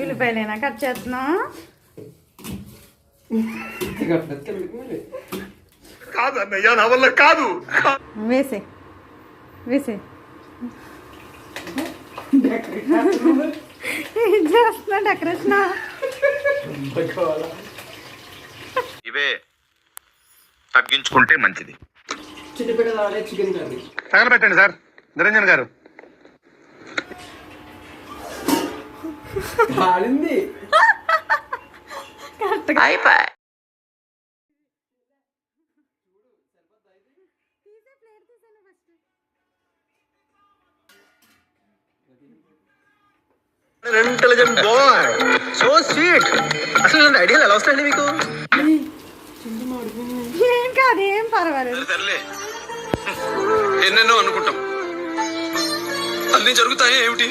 ఉల్లిపాయలేనా cut చేస్తున్నాం? కాదు అన్నయ్య, నా వల్ల కాదు. వేసే వేసే ఏం చేస్తున్నా డెకరేషన్? ఇవే తగ్గించుకుంటే మంచిది. తగలబెట్టండి సార్ నిరంజన్ గారు. అయిపోయి ఇంటెలిజెంట్ బాయ్, సో స్వీట్. అసలు ఇలాంటి ఐడియాలు ఎలా వస్తాయండి మీకు? ఏం కాదు, ఏం పర్వాలేదు. సర్లే, ఎన్నెన్నో అనుకుంటాం, అన్ని జరుగుతాయి ఏమిటి?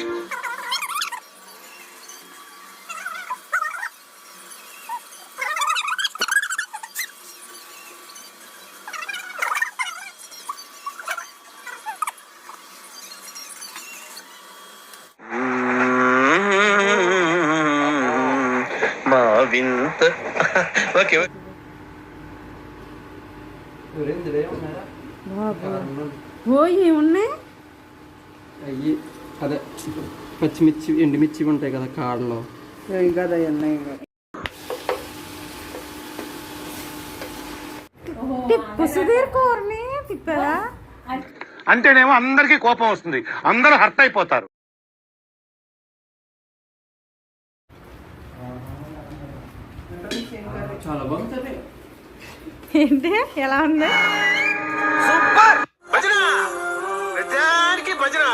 వింత. ఓకే ఓ ఏమున్నాయి? అయ్యి అదే పచ్చిమిర్చి ఎండుమిర్చి ఉంటాయి కదా కాడలో, కదా ఉన్నాయి. తిప్పు సుధీర్ కూరని తిప్పదా అంటేనేమో అందరికీ కోపం వస్తుంది, అందరూ హర్ట్ అయిపోతారు. చాలా బాగుంటుంది. ఏంటి ఎలా ఉంది? సూపర్ భజన, ప్రజానికి భజన.